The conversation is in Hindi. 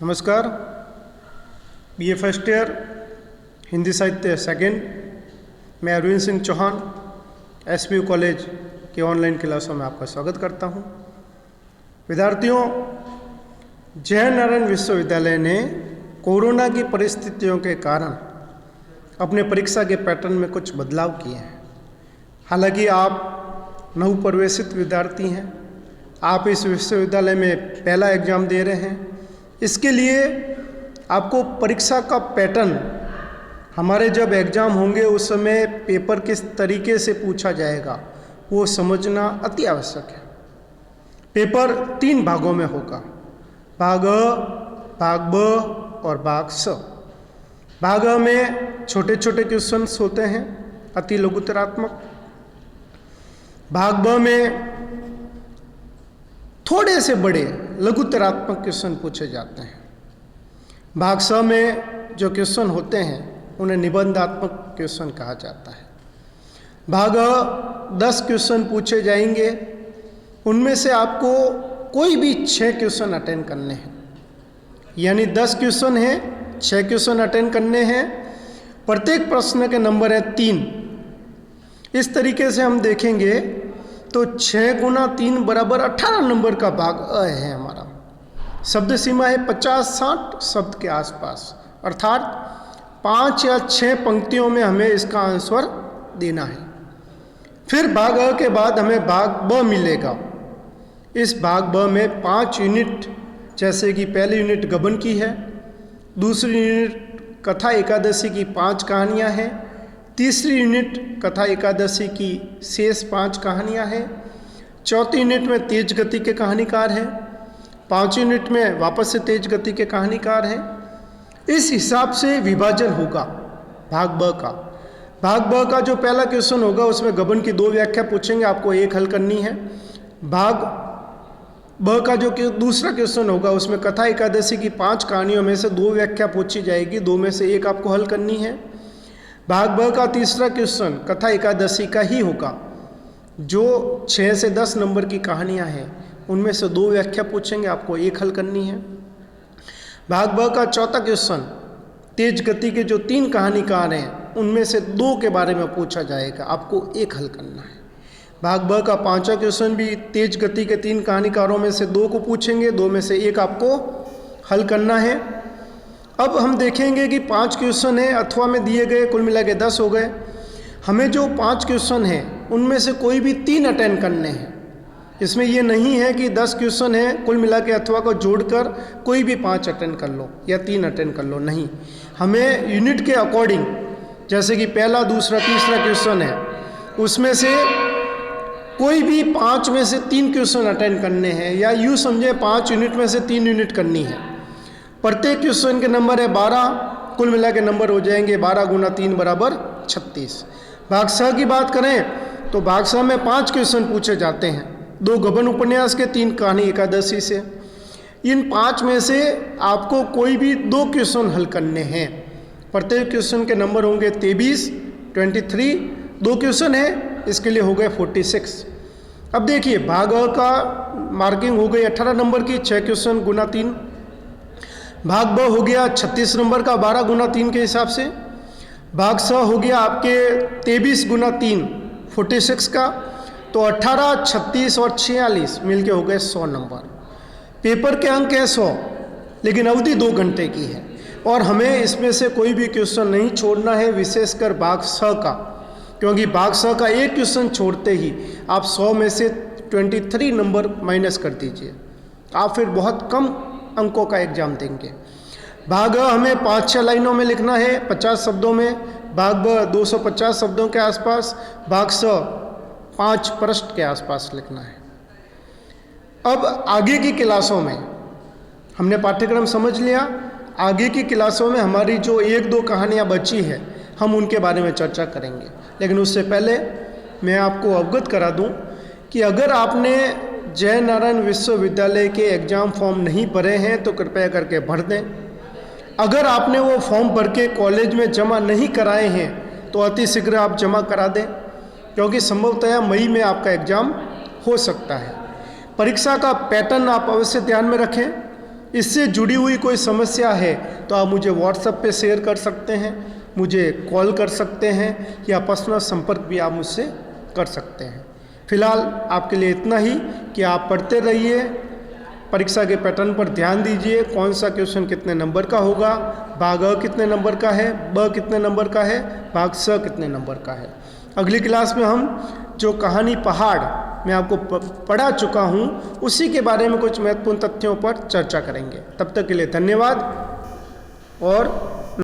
नमस्कार। बीए फर्स्ट ईयर हिंदी साहित्य सेकंड, मैं अरविंद सिंह चौहान एसपीयू कॉलेज के ऑनलाइन क्लासों में आपका स्वागत करता हूं। विद्यार्थियों, जय नारायण विश्वविद्यालय ने कोरोना की परिस्थितियों के कारण अपने परीक्षा के पैटर्न में कुछ बदलाव किए हैं। हालांकि आप नवप्रवेशित विद्यार्थी हैं, आप इस विश्वविद्यालय में पहला एग्जाम दे रहे हैं। इसके लिए आपको परीक्षा का पैटर्न, हमारे जब एग्ज़ाम होंगे उस समय पेपर किस तरीके से पूछा जाएगा वो समझना अति आवश्यक है। पेपर 3 भागों में होगा, भाग अ, भाग ब और भाग स। भाग अ में छोटे छोटे क्वेश्चंस होते हैं, अति लघुतरात्मक। भाग ब में थोड़े से बड़े लघुतरात्मक क्वेश्चन पूछे जाते हैं। भाग स में जो क्वेश्चन होते हैं उन्हें निबंधात्मक क्वेश्चन कहा जाता है। भाग अ 10 क्वेश्चन पूछे जाएंगे, उनमें से आपको कोई भी 6 क्वेश्चन अटेंड करने हैं। यानी 10 क्वेश्चन हैं, 6 क्वेश्चन अटेंड करने हैं। प्रत्येक प्रश्न के नंबर है 3। इस तरीके से हम देखेंगे तो 6 गुना 3 बराबर 18 नंबर का भाग अ है हमारा। शब्द सीमा है 50-60 शब्द के आसपास, अर्थात 5 या 6 पंक्तियों में हमें इसका आंसर देना है। फिर भाग अ के बाद हमें भाग ब मिलेगा। इस भाग ब में 5 यूनिट, जैसे कि पहली यूनिट गबन की है, दूसरी यूनिट कथा एकादशी की 5 कहानियाँ हैं, तीसरी यूनिट कथा एकादशी की शेष 5 कहानियाँ हैं, चौथी यूनिट में तेज गति के कहानीकार हैं, 5 यूनिट में वापस से तेज गति के कहानीकार हैं। इस हिसाब से विभाजन होगा भाग ब का। भाग ब का जो पहला क्वेश्चन होगा उसमें गबन की 2 व्याख्या पूछेंगे, आपको 1 हल करनी है। भाग ब का जो दूसरा क्वेश्चन होगा उसमें कथा एकादशी की 5 कहानियों में से 2 व्याख्या पूछी जाएगी, 2 में से 1 आपको हल करनी है। भाग ब का तीसरा क्वेश्चन कथा एकादशी का ही होगा। जो 6 से 10 नंबर की कहानियां हैं उनमें से 2 व्याख्या पूछेंगे, आपको 1 हल करनी है। भाग ब का चौथा क्वेश्चन तेज गति के जो 3 कहानीकार हैं उनमें से 2 के बारे में पूछा जाएगा, आपको 1 हल करना है। भाग ब का 5वां क्वेश्चन भी तेज गति के 3 कहानीकारों में से 2 को पूछेंगे, 2 में से 1 आपको हल करना है। अब हम देखेंगे कि 5 क्वेश्चन है अथवा में दिए गए, कुल मिला के 10 हो गए। हमें जो 5 क्वेश्चन हैं उनमें से कोई भी 3 अटेंड करने हैं। इसमें यह नहीं है कि 10 क्वेश्चन है कुल मिला के अथवा को जोड़कर कोई भी 5 अटेंड कर लो या 3 अटेंड कर लो, नहीं। हमें यूनिट के अकॉर्डिंग, जैसे कि पहला, दूसरा, तीसरा क्वेश्चन है, उसमें से कोई भी 5 में से 3 क्वेश्चन अटेंड करने हैं, या यूँ समझे 5 यूनिट में से 3 यूनिट करनी है। प्रत्येक क्वेश्चन के नंबर है 12, कुल मिला के नंबर हो जाएंगे 12 गुना 3 बराबर 36। भाग स की बात करें तो भाग स में 5 क्वेश्चन पूछे जाते हैं, 2 गबन उपन्यास के, 3 कहानी एकादशी से। इन 5 में से आपको कोई भी 2 क्वेश्चन हल करने हैं। प्रत्येक क्वेश्चन के नंबर होंगे 23, 23, 2 क्वेश्चन है, इसके लिए हो गए 46। अब देखिए, भाग अ का मार्किंग हो गई 18 नंबर की, 6 क्वेश्चन गुना 3। भाग ब हो गया 36 नंबर का, 12 गुना 3 के हिसाब से। भाग स हो गया आपके 23 गुना 3, 46 का। तो 18, 36 और 46 मिलके हो गए 100 नंबर। पेपर के अंक है 100, लेकिन अवधि 2 घंटे की है और हमें इसमें से कोई भी क्वेश्चन नहीं छोड़ना है, विशेषकर भाग स का, क्योंकि भाग स का 1 क्वेश्चन छोड़ते ही आप 100 में से 23 नंबर माइनस कर दीजिए, आप फिर बहुत कम अंकों का एग्जाम देंगे। भाग अ हमें 5-6 लाइनों में लिखना है, 50 शब्दों में। भाग ब 250 शब्दों के आसपास। भाग स 5 पृष्ठ के आसपास लिखना है। अब आगे की क्लासों में हमने पाठ्यक्रम समझ लिया। आगे की क्लासों में हमारी जो 1-2 कहानियाँ बची है हम उनके बारे में चर्चा करेंगे, लेकिन उससे पहले मैं आपको अवगत करा दूं कि अगर आपने जय नारायण विश्वविद्यालय के एग्ज़ाम फॉर्म नहीं भरे हैं तो कृपया करके भर दें। अगर आपने वो फॉर्म भर के कॉलेज में जमा नहीं कराए हैं तो अति शीघ्र आप जमा करा दें, क्योंकि संभवतः मई में आपका एग्ज़ाम हो सकता है। परीक्षा का पैटर्न आप अवश्य ध्यान में रखें। इससे जुड़ी हुई कोई समस्या है तो आप मुझे व्हाट्सएप पे शेयर कर सकते हैं, मुझे कॉल कर सकते हैं या पर्सनल संपर्क भी आप मुझसे कर सकते हैं। फिलहाल आपके लिए इतना ही कि आप पढ़ते रहिए, परीक्षा के पैटर्न पर ध्यान दीजिए, कौन सा क्वेश्चन कितने नंबर का होगा, भाग अ कितने नंबर का है, ब कितने नंबर का है, भाग स कितने नंबर का है। अगली क्लास में हम जो कहानी पहाड़ मैं आपको पढ़ा चुका हूँ उसी के बारे में कुछ महत्वपूर्ण तथ्यों पर चर्चा करेंगे। तब तक के लिए धन्यवाद और